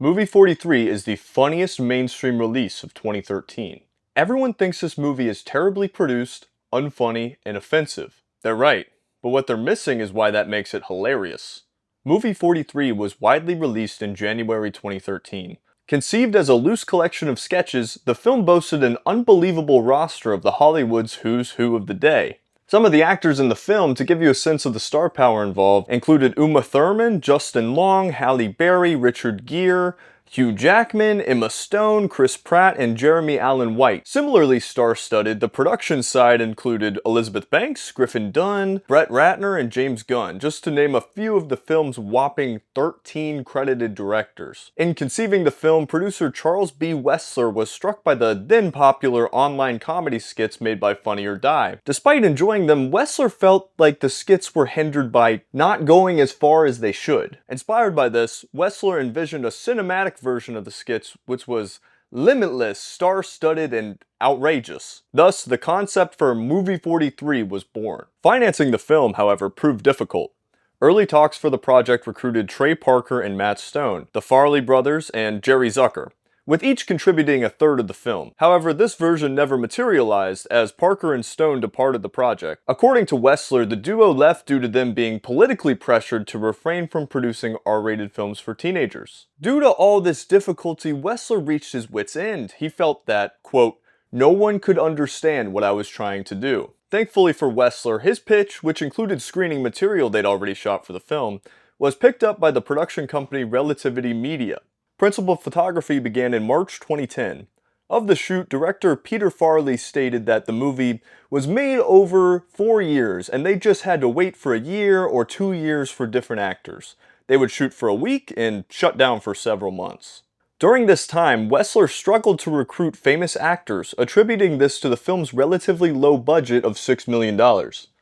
Movie 43 is the funniest mainstream release of 2013. Everyone thinks this movie is terribly produced, unfunny, and offensive. They're right, but what they're missing is why that makes it hilarious. Movie 43 was widely released in January 2013. Conceived as a loose collection of sketches, the film boasted an unbelievable roster of the Hollywood's who's who of the day. Some of the actors in the film, to give you a sense of the star power involved, included Uma Thurman, Justin Long, Halle Berry, Richard Gere, Hugh Jackman, Emma Stone, Chris Pratt, and Jeremy Allen White. Similarly star-studded, the production side included Elizabeth Banks, Griffin Dunne, Brett Ratner, and James Gunn, just to name a few of the film's whopping 13 credited directors. In conceiving the film, producer Charles B. Wessler was struck by the then-popular online comedy skits made by Funny or Die. Despite enjoying them, Wessler felt like the skits were hindered by not going as far as they should. Inspired by this, Wessler envisioned a cinematic version of the skits which was limitless, star-studded, and outrageous. Thus, the concept for Movie 43 was born. Financing the film, however, proved difficult. Early talks for the project recruited Trey Parker and Matt Stone, the Farley brothers, and Jerry Zucker, with each contributing a third of the film. However, this version never materialized as Parker and Stone departed the project. According to Wessler, the duo left due to them being politically pressured to refrain from producing R-rated films for teenagers. Due to all this difficulty, Wessler reached his wit's end. He felt that, quote, "No one could understand what I was trying to do." Thankfully for Wessler, his pitch, which included screening material they'd already shot for the film, was picked up by the production company Relativity Media. Principal photography began in March 2010. Of the shoot, director Peter Farley stated that the movie was made over 4 years and they just had to wait for a year or 2 years for different actors. They would shoot for a week and shut down for several months. During this time, Wessler struggled to recruit famous actors, attributing this to the film's relatively low budget of $6 million.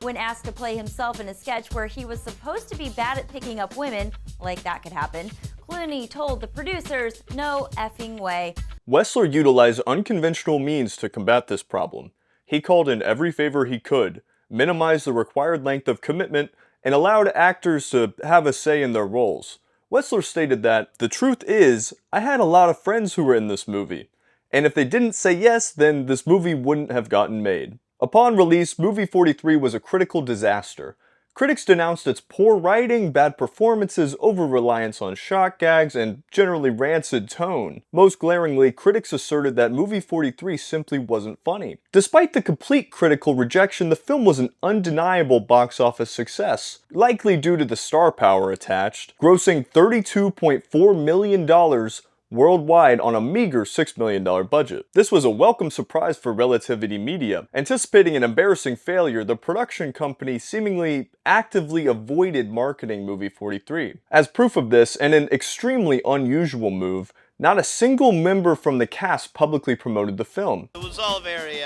When asked to play himself in a sketch where he was supposed to be bad at picking up women, like that could happen, Clooney told the producers, "No effing way." Wessler utilized unconventional means to combat this problem. He called in every favor he could, minimized the required length of commitment, and allowed actors to have a say in their roles. Wessler stated that, "The truth is, I had a lot of friends who were in this movie, and if they didn't say yes, then this movie wouldn't have gotten made." Upon release, Movie 43 was a critical disaster. Critics denounced its poor writing, bad performances, over-reliance on shock gags, and generally rancid tone. Most glaringly, critics asserted that Movie 43 simply wasn't funny. Despite the complete critical rejection, the film was an undeniable box office success, likely due to the star power attached, grossing $32.4 million worldwide on a meager $6 million budget. This was a welcome surprise for Relativity Media. Anticipating an embarrassing failure, the production company seemingly actively avoided marketing Movie 43. As proof of this, and an extremely unusual move, not a single member from the cast publicly promoted the film. It was all very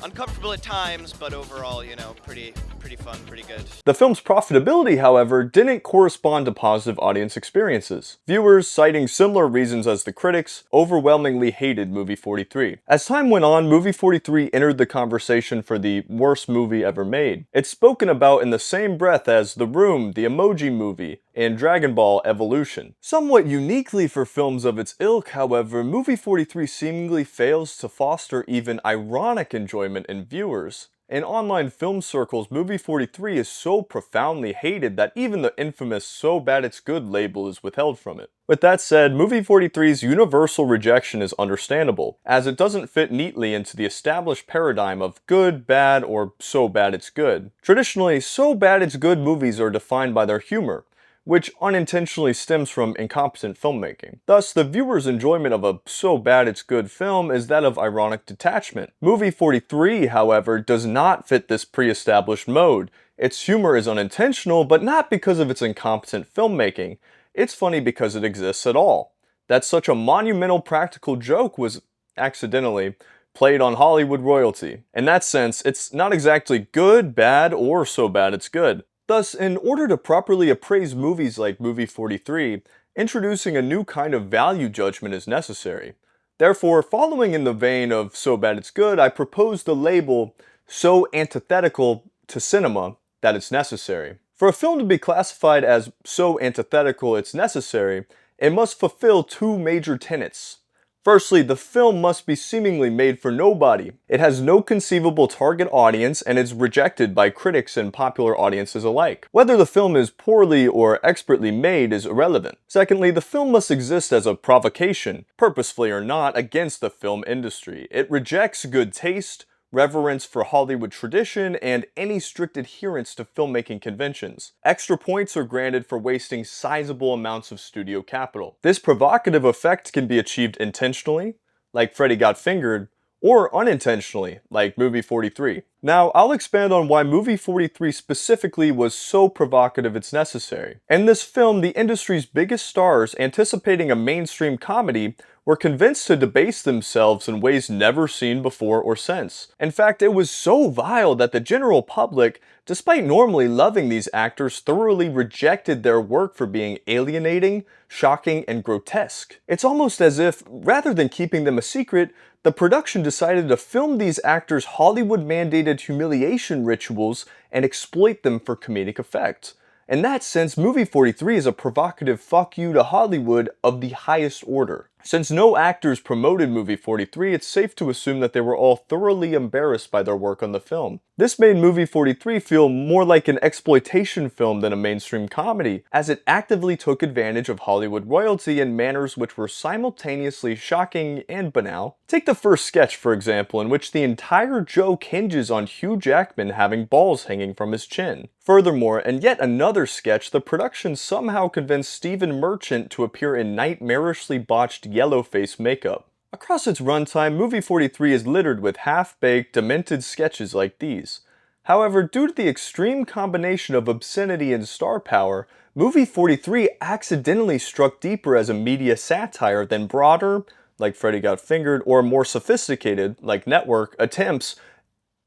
uncomfortable at times, but overall, you know, pretty fun, pretty good. The film's profitability, however, didn't correspond to positive audience experiences. Viewers, citing similar reasons as the critics, overwhelmingly hated Movie 43. As time went on, Movie 43 entered the conversation for the worst movie ever made. It's spoken about in the same breath as The Room, The Emoji Movie, and Dragon Ball Evolution. Somewhat uniquely for films of its ilk, however, Movie 43 seemingly fails to foster even ironic enjoyment in viewers. In online film circles, Movie 43 is so profoundly hated that even the infamous "so bad it's good" label is withheld from it. With that said, Movie 43's universal rejection is understandable, as it doesn't fit neatly into the established paradigm of good, bad, or so bad it's good. Traditionally, so bad it's good movies are defined by their humor, which unintentionally stems from incompetent filmmaking. Thus, the viewer's enjoyment of a so bad it's good film is that of ironic detachment. Movie 43, however, does not fit this pre-established mode. Its humor is unintentional, but not because of its incompetent filmmaking. It's funny because it exists at all. That such a monumental practical joke was accidentally played on Hollywood royalty. In that sense, it's not exactly good, bad, or so bad it's good. Thus, in order to properly appraise movies like Movie 43, introducing a new kind of value judgment is necessary. Therefore, following in the vein of so bad it's good, I propose the label so antithetical to cinema that it's necessary. For a film to be classified as so antithetical it's necessary, it must fulfill two major tenets. Firstly, the film must be seemingly made for nobody. It has no conceivable target audience and is rejected by critics and popular audiences alike. Whether the film is poorly or expertly made is irrelevant. Secondly, the film must exist as a provocation, purposefully or not, against the film industry. It rejects good taste, reverence for Hollywood tradition, and any strict adherence to filmmaking conventions. Extra points are granted for wasting sizable amounts of studio capital. This provocative effect can be achieved intentionally, like Freddy Got Fingered, or unintentionally, like Movie 43. Now, I'll expand on why Movie 43 specifically was so provocative it's necessary. In this film, the industry's biggest stars, anticipating a mainstream comedy, were convinced to debase themselves in ways never seen before or since. In fact, it was so vile that the general public, despite normally loving these actors, thoroughly rejected their work for being alienating, shocking, and grotesque. It's almost as if, rather than keeping them a secret, the production decided to film these actors' Hollywood-mandated humiliation rituals and exploit them for comedic effect. In that sense, Movie 43 is a provocative fuck you to Hollywood of the highest order. Since no actors promoted Movie 43, it's safe to assume that they were all thoroughly embarrassed by their work on the film. This made Movie 43 feel more like an exploitation film than a mainstream comedy, as it actively took advantage of Hollywood royalty in manners which were simultaneously shocking and banal. Take the first sketch, for example, in which the entire joke hinges on Hugh Jackman having balls hanging from his chin. Furthermore, in yet another sketch, the production somehow convinced Stephen Merchant to appear in nightmarishly botched yellow face makeup. Across its runtime, Movie 43 is littered with half-baked, demented sketches like these. However, due to the extreme combination of obscenity and star power, Movie 43 accidentally struck deeper as a media satire than broader, like Freddy Got Fingered, or more sophisticated, like Network, attempts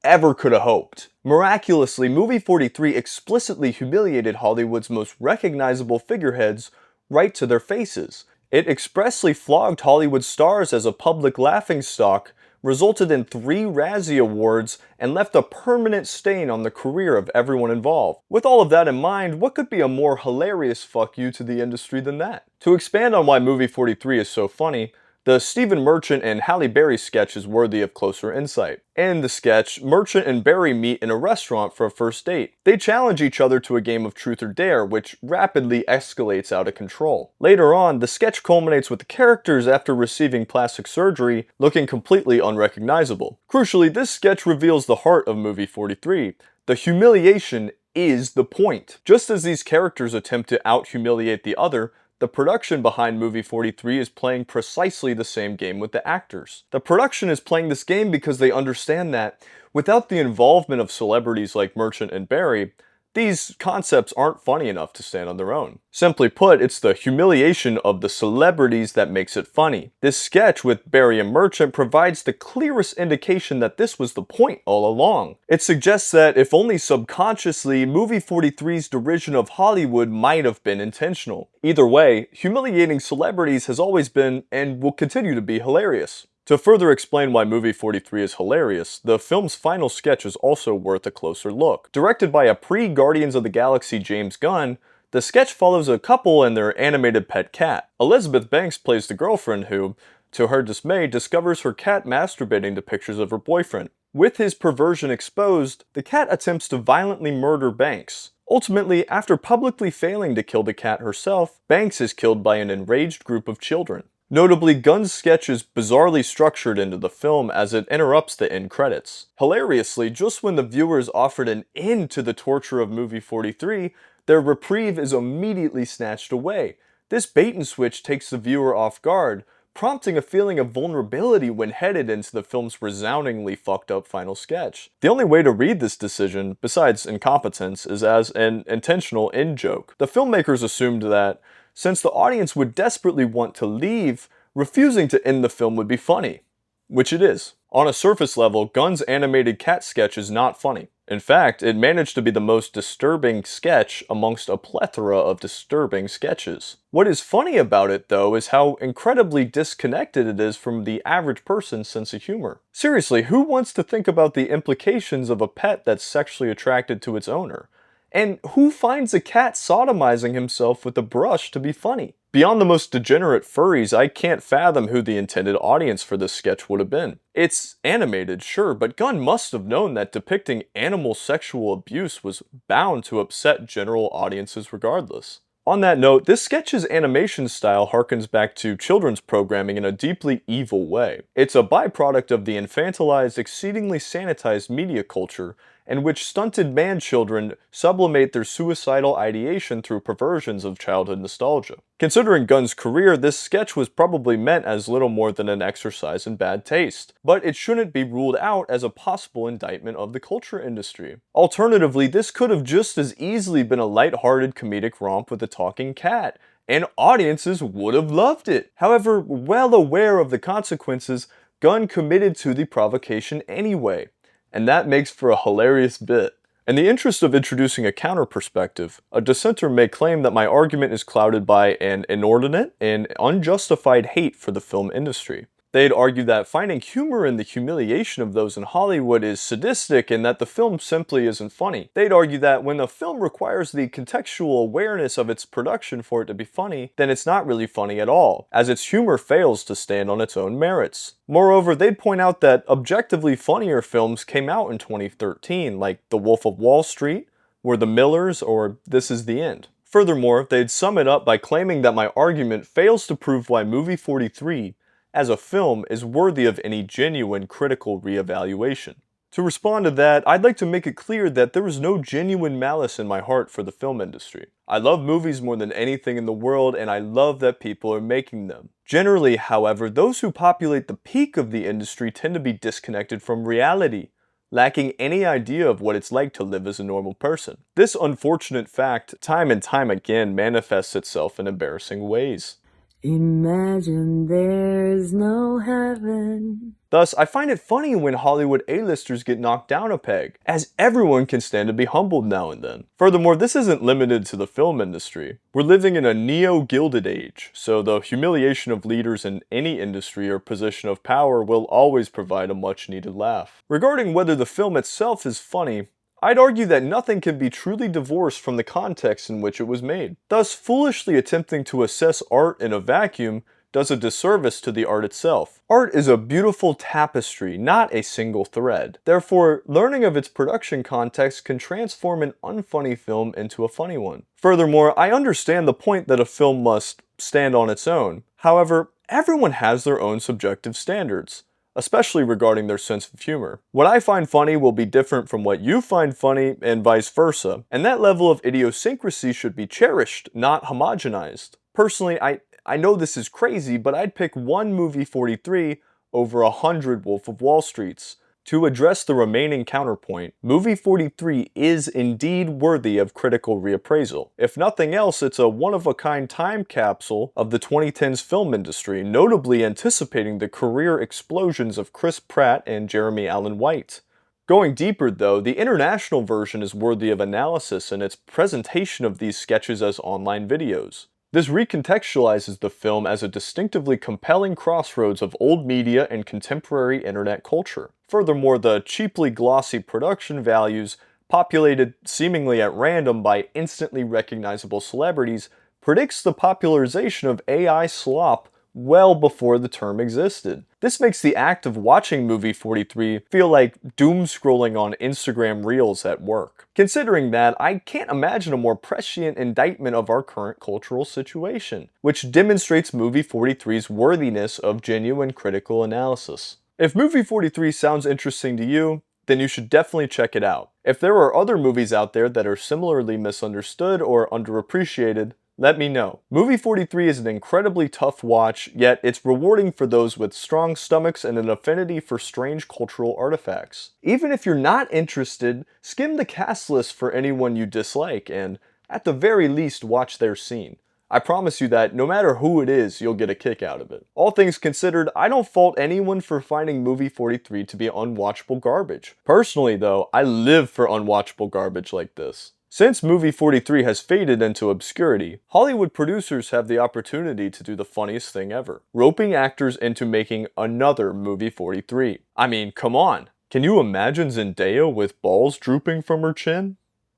ever could have hoped. Miraculously, Movie 43 explicitly humiliated Hollywood's most recognizable figureheads right to their faces. It expressly flogged Hollywood stars as a public laughingstock, resulted in 3 Razzie Awards, and left a permanent stain on the career of everyone involved. With all of that in mind, what could be a more hilarious fuck you to the industry than that? To expand on why Movie 43 is so funny, the Stephen Merchant and Halle Berry sketch is worthy of closer insight. In the sketch, Merchant and Berry meet in a restaurant for a first date. They challenge each other to a game of truth or dare, which rapidly escalates out of control. Later on, the sketch culminates with the characters, after receiving plastic surgery, looking completely unrecognizable. Crucially, this sketch reveals the heart of Movie 43. The humiliation is the point. Just as these characters attempt to out-humiliate the other, the production behind Movie 43 is playing precisely the same game with the actors. The production is playing this game because they understand that, without the involvement of celebrities like Merchant and Berry, these concepts aren't funny enough to stand on their own. Simply put, it's the humiliation of the celebrities that makes it funny. This sketch with Berry and Merchant provides the clearest indication that this was the point all along. It suggests that, if only subconsciously, Movie 43's derision of Hollywood might have been intentional. Either way, humiliating celebrities has always been, and will continue to be, hilarious. To further explain why Movie 43 is hilarious, the film's final sketch is also worth a closer look. Directed by a pre-Guardians of the Galaxy James Gunn, the sketch follows a couple and their animated pet cat. Elizabeth Banks plays the girlfriend who, to her dismay, discovers her cat masturbating to pictures of her boyfriend. With his perversion exposed, the cat attempts to violently murder Banks. Ultimately, after publicly failing to kill the cat herself, Banks is killed by an enraged group of children. Notably, Gunn's sketch is bizarrely structured into the film as it interrupts the end credits. Hilariously, just when the viewer is offered an end to the torture of Movie 43, their reprieve is immediately snatched away. This bait and switch takes the viewer off guard, prompting a feeling of vulnerability when headed into the film's resoundingly fucked up final sketch. The only way to read this decision, besides incompetence, is as an intentional in-joke. The filmmakers assumed that, since the audience would desperately want to leave, refusing to end the film would be funny. Which it is. On a surface level, Gunn's animated cat sketch is not funny. In fact, it managed to be the most disturbing sketch amongst a plethora of disturbing sketches. What is funny about it, though, is how incredibly disconnected it is from the average person's sense of humor. Seriously, who wants to think about the implications of a pet that's sexually attracted to its owner? And who finds a cat sodomizing himself with a brush to be funny? Beyond the most degenerate furries, I can't fathom who the intended audience for this sketch would have been. It's animated, sure, but Gunn must have known that depicting animal sexual abuse was bound to upset general audiences regardless. On that note, this sketch's animation style harkens back to children's programming in a deeply evil way. It's a byproduct of the infantilized, exceedingly sanitized media culture in which stunted man-children sublimate their suicidal ideation through perversions of childhood nostalgia. Considering Gunn's career, this sketch was probably meant as little more than an exercise in bad taste, but it shouldn't be ruled out as a possible indictment of the culture industry. Alternatively, this could have just as easily been a light-hearted comedic romp with a talking cat, and audiences would have loved it. However, well aware of the consequences, Gunn committed to the provocation anyway. And that makes for a hilarious bit. In the interest of introducing a counter perspective, a dissenter may claim that my argument is clouded by an inordinate and unjustified hate for the film industry. They'd argue that finding humor in the humiliation of those in Hollywood is sadistic and that the film simply isn't funny. They'd argue that when a film requires the contextual awareness of its production for it to be funny, then it's not really funny at all, as its humor fails to stand on its own merits. Moreover, they'd point out that objectively funnier films came out in 2013, like The Wolf of Wall Street, We're the Millers, or This Is the End. Furthermore, they'd sum it up by claiming that my argument fails to prove why movie 43 as a film is worthy of any genuine critical reevaluation. To respond to that, I'd like to make it clear that there is no genuine malice in my heart for the film industry. I love movies more than anything in the world, and I love that people are making them. Generally, however, those who populate the peak of the industry tend to be disconnected from reality, lacking any idea of what it's like to live as a normal person. This unfortunate fact, time and time again, manifests itself in embarrassing ways. Imagine there's no heaven. Thus, I find it funny when Hollywood A-listers get knocked down a peg, as everyone can stand to be humbled now and then. Furthermore, this isn't limited to the film industry. We're living in a neo-Gilded Age, so the humiliation of leaders in any industry or position of power will always provide a much-needed laugh. Regarding whether the film itself is funny, I'd argue that nothing can be truly divorced from the context in which it was made. Thus, foolishly attempting to assess art in a vacuum does a disservice to the art itself. Art is a beautiful tapestry, not a single thread. Therefore, learning of its production context can transform an unfunny film into a funny one. Furthermore, I understand the point that a film must stand on its own. However, everyone has their own subjective standards, especially regarding their sense of humor. What I find funny will be different from what you find funny, and vice versa, and that level of idiosyncrasy should be cherished, not homogenized. Personally, I know this is crazy, but I'd pick one movie 43 over 100 Wolf of Wall Streets. To address the remaining counterpoint, movie 43 is indeed worthy of critical reappraisal. If nothing else, it's a one-of-a-kind time capsule of the 2010s film industry, notably anticipating the career explosions of Chris Pratt and Jeremy Allen White. Going deeper though, the international version is worthy of analysis in its presentation of these sketches as online videos. This recontextualizes the film as a distinctively compelling crossroads of old media and contemporary internet culture. Furthermore, the cheaply glossy production values, populated seemingly at random by instantly recognizable celebrities, predicts the popularization of AI slop well before the term existed. This makes the act of watching movie 43 feel like doom scrolling on Instagram Reels at work. Considering that, I can't imagine a more prescient indictment of our current cultural situation, which demonstrates movie 43's worthiness of genuine critical analysis. If movie 43 sounds interesting to you, then you should definitely check it out. If there are other movies out there that are similarly misunderstood or underappreciated, let me know. Movie 43 is an incredibly tough watch, yet it's rewarding for those with strong stomachs and an affinity for strange cultural artifacts. Even if you're not interested, skim the cast list for anyone you dislike and, at the very least, watch their scene. I promise you that no matter who it is, you'll get a kick out of it. All things considered, I don't fault anyone for finding movie 43 to be unwatchable garbage. Personally though, I live for unwatchable garbage like this. Since movie 43 has faded into obscurity, Hollywood producers have the opportunity to do the funniest thing ever, roping actors into making another movie 43. I mean, come on. Can you imagine Zendaya with balls drooping from her chin?